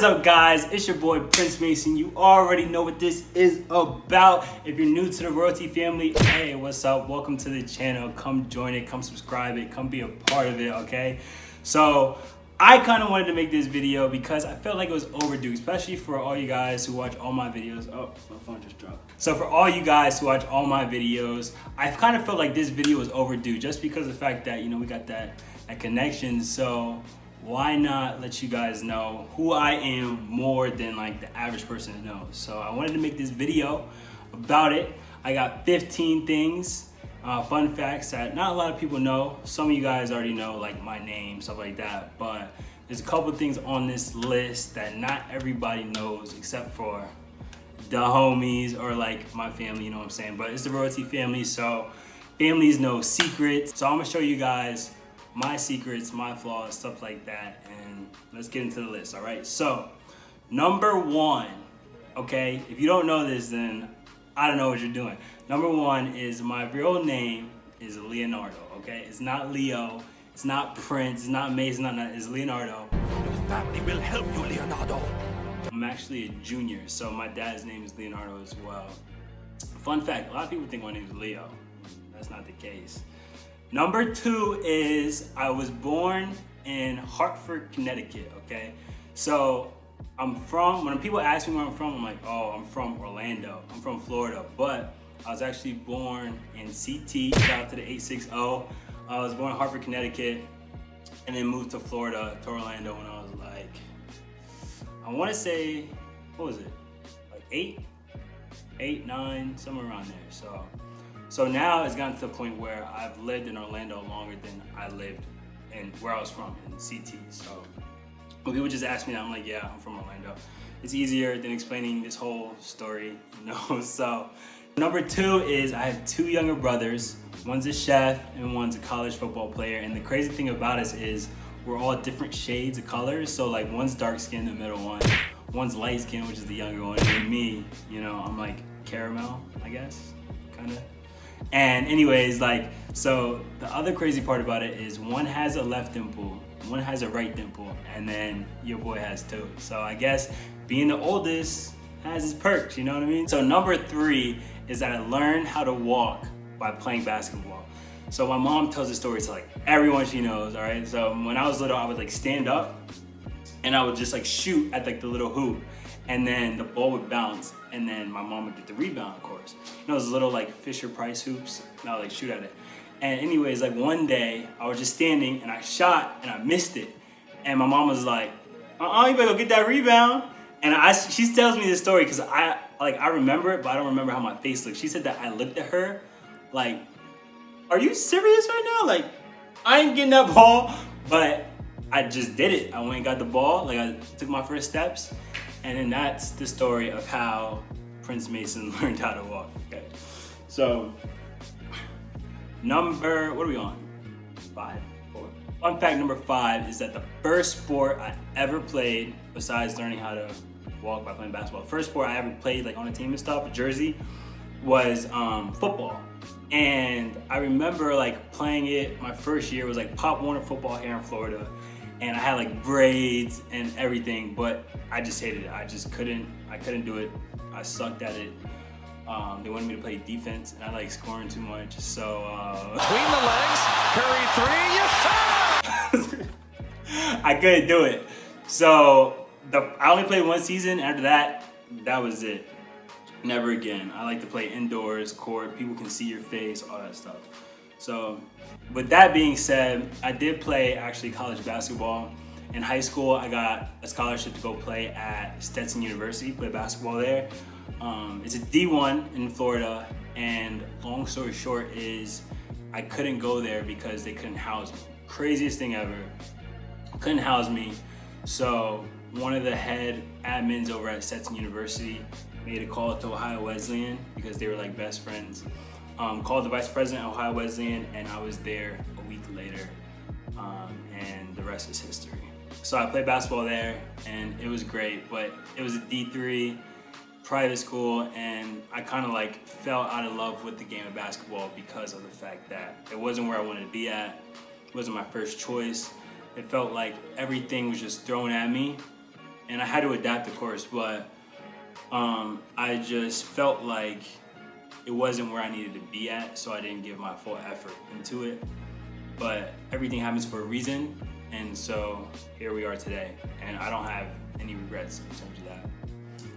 What is up, guys? It's your boy Prince Mason. You already know what this is about. If you're new to the royalty family, hey, what's up? Welcome to the channel. Come join it, come subscribe it, come be a part of it, okay? So I kind of wanted to make this video because I felt like it was overdue, especially for all you guys who watch all my videos. Oh, my phone just dropped. So for all you guys who watch all my videos, I kind of felt like this video was overdue just because of the fact that, you know, we got that connection. So why not let you guys know who I am more than like the average person knows? So I wanted to make this video about it. I got 15 things, fun facts that not a lot of people know. Some of you guys already know, like my name, stuff like that. But there's a couple things on this list that not everybody knows except for the homies or like my family, you know what I'm saying? But it's the royalty family, so families know secrets. So I'm gonna show you guys my secrets, my flaws, stuff like that, and let's get into the list. All right, so number one, okay, if you don't know this, then I don't know what you're doing. Number one is my real name is Leonardo, okay? It's not Leo, it's not Prince, it's not Mason, it's Leonardo. Your family will help you, Leonardo. I'm actually a junior, so my dad's name is Leonardo as well. Fun fact, a lot of people think my name is Leo. That's not the case. Number two is I was born in Hartford, Connecticut, okay? So when people ask me where I'm from, I'm like, oh, I'm from Orlando. I'm from Florida, but I was actually born in CT, shout out to the 860. I was born in Hartford, Connecticut, and then moved to Florida, to Orlando when I was like, I wanna say, what was it? Like eight, 9, somewhere around there, So now it's gotten to the point where I've lived in Orlando longer than I lived in where I was from, in CT. So when people just ask me that, I'm like, yeah, I'm from Orlando. It's easier than explaining this whole story, you know? So number two is I have 2 younger brothers. One's a chef and one's a college football player. And the crazy thing about us is we're all different shades of colors. So like one's dark skin, the middle one. One's light skin, which is the younger one. And me, you know, I'm like caramel, I guess, kind of. And anyways, like, so the other crazy part about it is one has a left dimple, one has a right dimple, and then your boy has 2. So I guess being the oldest has its perks, you know what I mean? So number 3 is that I learned how to walk by playing basketball. So my mom tells the story to like everyone she knows, all right? So when I was little, I would like stand up and I would just like shoot at like the little hoop, and then the ball would bounce, and then my mom would get the rebound, of course. You know, those little like Fisher Price hoops, and I would like shoot at it. And anyways, like one day I was just standing and I shot and I missed it. And my mom was like, you better go get that rebound. And she tells me this story because I remember it, but I don't remember how my face looked. She said that I looked at her like, are you serious right now? Like, I ain't getting that ball. But I just did it. I went and got the ball, like I took my first steps. And then that's the story of how Prince Mason learned how to walk, okay? So, what are we on? 5, 4. Fun fact number 5 is that the first sport I ever played, besides learning how to walk by playing basketball, first sport I ever played like on a team and stuff, a jersey, was football. And I remember like playing it, my first year was like Pop Warner football here in Florida. And I had like braids and everything, but I just hated it. I couldn't do it. I sucked at it. They wanted me to play defense, and I like scoring too much. So Between the legs, Curry 3, yes sir! I couldn't do it. So I only played 1 season. After that, that was it. Never again. I like to play indoors, court. People can see your face, all that stuff. So with that being said, I did play actually college basketball. In high school, I got a scholarship to go play at Stetson University, play basketball there. It's a D1 in Florida, and long story short is I couldn't go there because they couldn't house me. Craziest thing ever. Couldn't house me. So one of the head admins over at Stetson University made a call to Ohio Wesleyan because they were like best friends. Called the vice president of Ohio Wesleyan, and I was there a week later, and the rest is history. So I played basketball there, and it was great, but it was a D3 private school, and I kind of like fell out of love with the game of basketball because of the fact that it wasn't where I wanted to be at. It wasn't my first choice. It felt like everything was just thrown at me, and I had to adapt, of course, but I just felt like it wasn't where I needed to be at, so I didn't give my full effort into it. But everything happens for a reason, and so here we are today, and I don't have any regrets in terms of that.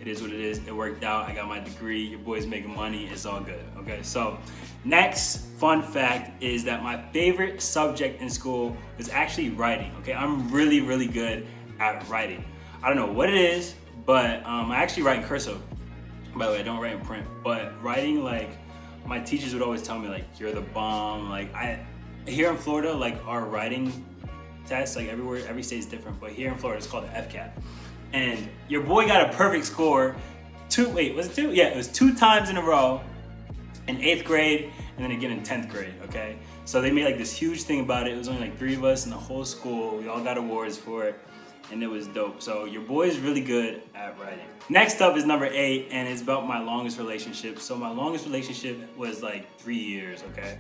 It is what it is. It worked out. I got my degree. Your boy's making money. It's all good. Okay, so next fun fact is that my favorite subject in school was actually writing. Okay, I'm really, really good at writing. I don't know what it is, but I actually write in cursive. By the way, I don't write in print. But writing, like, my teachers would always tell me, like, you're the bomb. Like, here in Florida, like, our writing test, like, everywhere, every state is different. But here in Florida, it's called the FCAT. And your boy got a perfect score. Was it two? Yeah, it was 2 times in a row in 8th grade and then again in 10th grade, okay? So they made like this huge thing about it. It was only like 3 of us in the whole school. We all got awards for it, and it was dope. So your boy is really good at writing. Next up is number 8, and it's about my longest relationship. So my longest relationship was like 3 years, okay?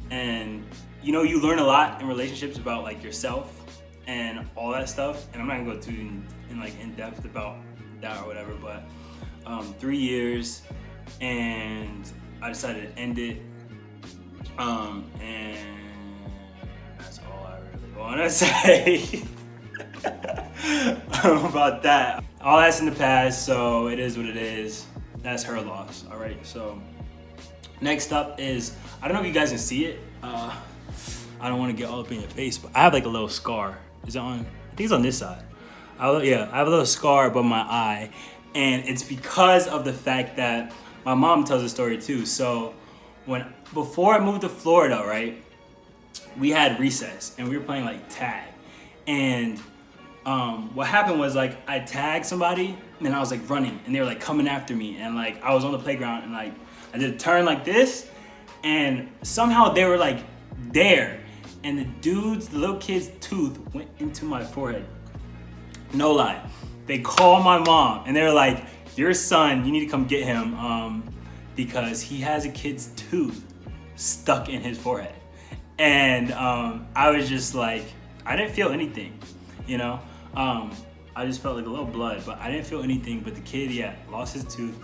And you know, you learn a lot in relationships about like yourself and all that stuff, and I'm not gonna go too in depth about that or whatever, but 3 years, and I decided to end it, and that's all I really want to say about that. All that's in the past, so it is what it is. That's her loss. All right, so next up is, I don't know if you guys can see it. I don't want to get all up in your face, but I have like a little scar. Is it on? I think it's on this side. I have a little scar above my eye, and it's because of the fact that my mom tells a story too. So before I moved to Florida, right, we had recess and we were playing like tag, and what happened was, like, I tagged somebody and I was like running and they were like coming after me, and like I was on the playground and like I did a turn like this, and somehow they were like there, and the little kid's tooth went into my forehead. No lie. They called my mom and they were like, your son, you need to come get him because he has a kid's tooth stuck in his forehead. And I was just like, I didn't feel anything, you know? I just felt like a little blood, but I didn't feel anything. But the kid, lost his tooth,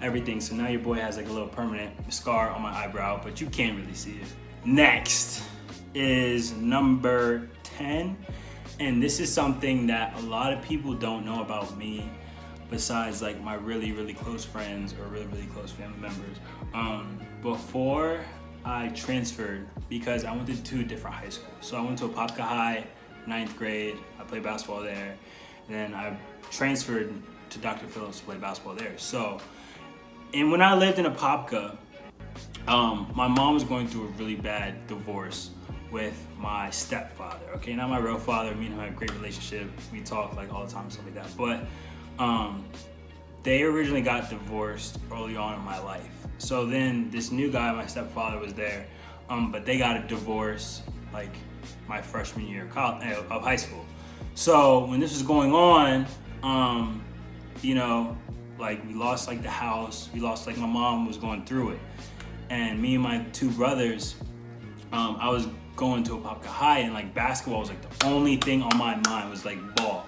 everything. So now your boy has like a little permanent scar on my eyebrow, but you can't really see it. Next is number 10. And this is something that a lot of people don't know about me, besides like my really, really close friends or really, really close family members. Before I transferred, because I went to 2 different high schools. So I went to Apopka High, 9th grade. I played basketball there. And then I transferred to Dr. Phillips to play basketball there. So, and when I lived in Apopka, my mom was going through a really bad divorce with my stepfather. Okay, not my real father. Me and him had a great relationship. We talk like all the time, stuff like that. But they originally got divorced early on in my life. So then this new guy, my stepfather, was there, but they got a divorce like my freshman year of high school. So when this was going on, you know, like we lost like the house, we lost like my mom was going through it, and me and my 2 brothers, I was going to Apopka High, and like basketball was like the only thing on my mind was like ball,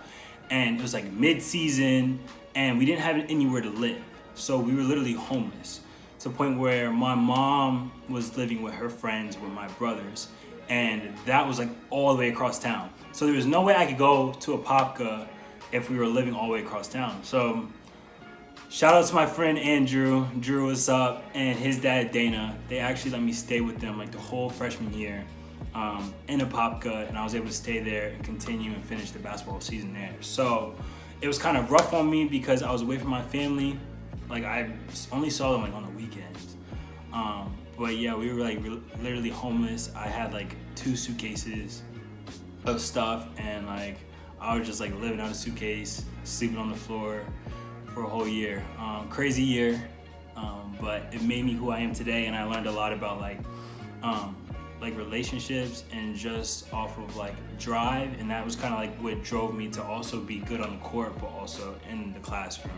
and it was like mid-season, and we didn't have anywhere to live, so we were literally homeless to the point where my mom was living with her friends with my brothers, and that was like all the way across town. So there was no way I could go to Apopka if we were living all the way across town. So shout out to my friend Andrew. Drew, what's up? And his dad Dana. They actually let me stay with them like the whole freshman year in Apopka, and I was able to stay there and continue and finish the basketball season there. So it was kind of rough on me because I was away from my family. Like I only saw them like on the weekends. But yeah, we were like literally homeless. I had like 2 suitcases of stuff, and like I was just like living out a suitcase, sleeping on the floor for a whole year. Crazy year, but it made me who I am today, and I learned a lot about like relationships and just off of like drive, and that was kind of like what drove me to also be good on the court but also in the classroom,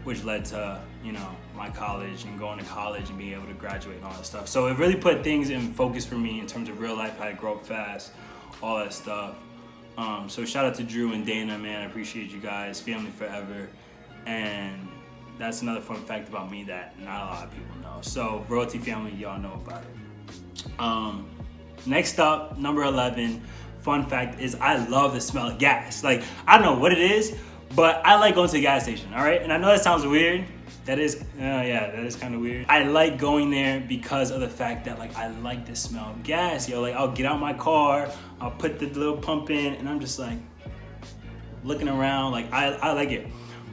which led to, you know, my college and going to college and being able to graduate and all that stuff. So it really put things in focus for me in terms of real life, how to grow up fast, all that stuff. So shout out to Drew and Dana, man. I appreciate you guys. Family forever. And that's another fun fact about me that not a lot of people know. So royalty family, y'all know about it. Next up, number 11, fun fact is I love the smell of gas. Like, I don't know what it is, but I like going to the gas station, all right? And I know that sounds weird. That is kind of weird. I like going there because of the fact that, like, I like the smell of gas, yo. Like, I'll get out my car, I'll put the little pump in, and I'm just like looking around. Like, I like it.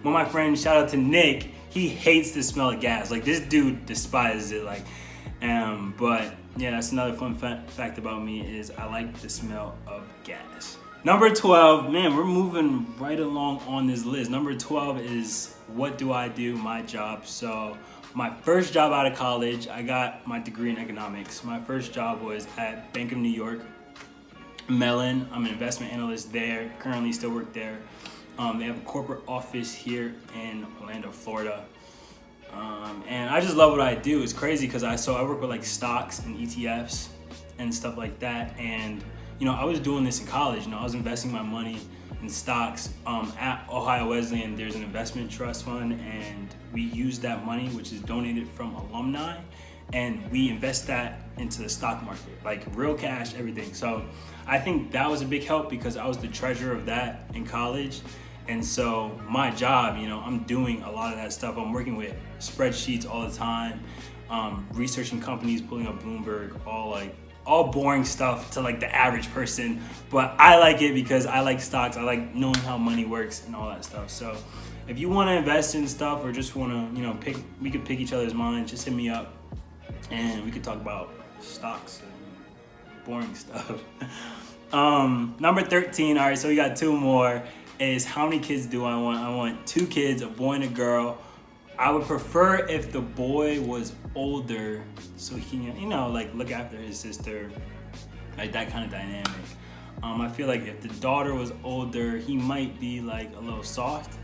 One of my friends, shout out to Nick, he hates the smell of gas. Like, this dude despises it. Like, but yeah, that's another fun fact about me is I like the smell of gas. Number 12, man, we're moving right along on this list. Number 12 is what do I do, my job. So my first job out of college, I got my degree in economics. My first job was at Bank of New York, Mellon. I'm an investment analyst there, currently still work there. They have a corporate office here in Orlando, Florida. And I just love what I do. It's crazy because I work with like stocks and ETFs and stuff like that. And you know, I was doing this in college. You know, I was investing my money in stocks. At Ohio Wesleyan, there's an investment trust fund, and we use that money, which is donated from alumni, and we invest that into the stock market, like real cash, everything. So I think that was a big help because I was the treasurer of that in college. And so my job, you know, I'm doing a lot of that stuff. I'm working with spreadsheets all the time, researching companies, pulling up Bloomberg, all boring stuff to like the average person. But I like it because I like stocks. I like knowing how money works and all that stuff. So if you want to invest in stuff or just want to, you know, we could pick each other's minds, just hit me up and we could talk about stocks and boring stuff. Number 13, all right, so we got two more. Is how many kids do I want? I want 2 kids, a boy and a girl. I would prefer if the boy was older so he can, you know, like look after his sister, like that kind of dynamic. I feel like if the daughter was older, he might be like a little soft,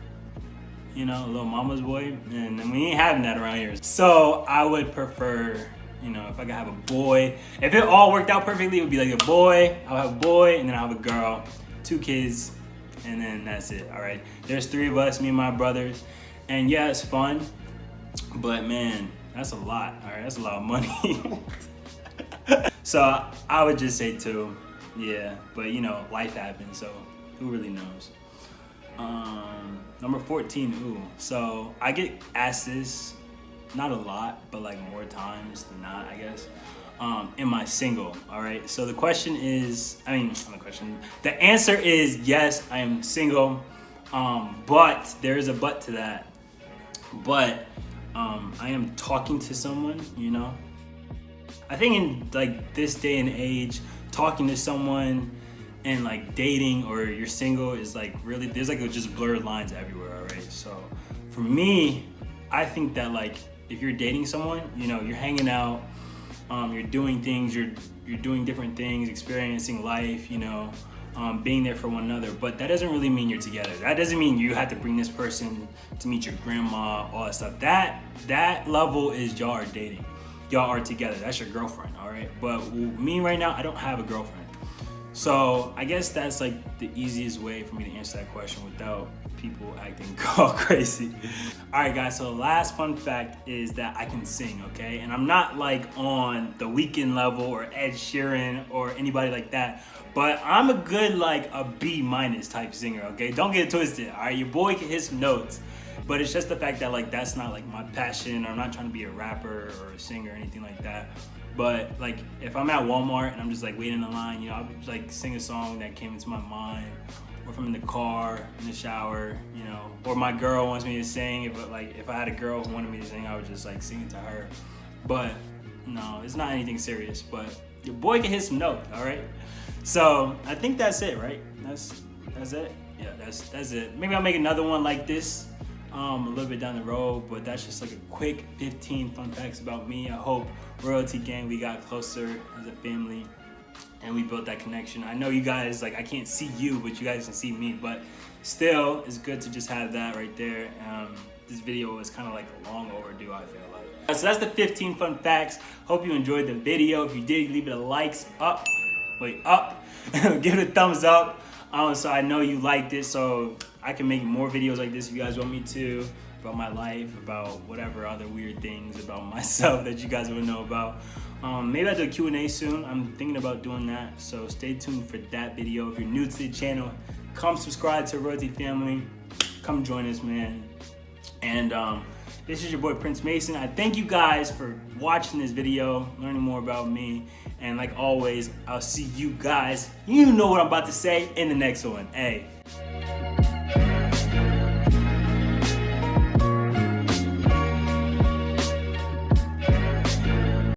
you know, a little mama's boy, and we ain't having that around here. So I would prefer, you know, if I could have a boy. If it all worked out perfectly, it would be like a boy. I'll have a boy, and then I'll have a girl, 2 kids. And then that's it, all right? There's 3 of us, me and my brothers. And yeah, it's fun, but man, that's a lot, all right? That's a lot of money. So I would just say 2, yeah. But you know, life happens, so who really knows? Number 14, ooh. So I get asked this, not a lot, but like more times than not, I guess. Am I single? All right. So the question is, the answer is yes, I am single. But there is a but to that. But I am talking to someone, you know. I think in like this day and age, talking to someone and like dating or you're single is like really, there's like just blurred lines everywhere, all right? So for me, I think that like if you're dating someone, you know, you're hanging out, you're doing things, you're doing different things, experiencing life, you know, being there for one another. But that doesn't really mean you're together. That doesn't mean you have to bring this person to meet your grandma, all that stuff. That level is y'all are dating. Y'all are together. That's your girlfriend, all right? But me right now, I don't have a girlfriend. So I guess that's like the easiest way for me to answer that question without people acting all crazy. All right, guys, so the last fun fact is that I can sing, okay? And I'm not like on the Weeknd level or Ed Sheeran or anybody like that, but I'm a good like a B- type singer, okay? Don't get it twisted, all right? Your boy can hit some notes, but it's just the fact that like that's not like my passion, or I'm not trying to be a rapper or a singer or anything like that. But like if I'm at Walmart and I'm just like waiting in the line, you know, I'll like sing a song that came into my mind. Or if I'm in the car, in the shower, you know, or my girl wants me to sing. If I had a girl who wanted me to sing, I would just like sing it to her. But no, it's not anything serious. But your boy can hit some notes, all right? So I think that's it, right? That's it. Yeah, that's it. Maybe I'll make another one like this a little bit down the road. But that's just like a quick 15 fun facts about me. I hope Royalty Gang, we got closer as a family. And we built that connection. I know you guys, like I can't see you, but you guys can see me. But still, it's good to just have that right there. This video was kind of like long overdue, I feel like. So that's the 15 fun facts. Hope you enjoyed the video. If you did, leave it a up. Give it a thumbs up. So I know you liked it, so I can make more videos like this if you guys want me to, about my life, about whatever other weird things about myself that you guys want to know about. Maybe I'll do a Q&A soon. I'm thinking about doing that, so stay tuned for that video. If you're new to the channel, come subscribe to Royalty Family. Come join us, man. And this is your boy Prince Mason. I thank you guys for watching this video, learning more about me. And like always, I'll see you guys, you know what I'm about to say, in the next one. Hey.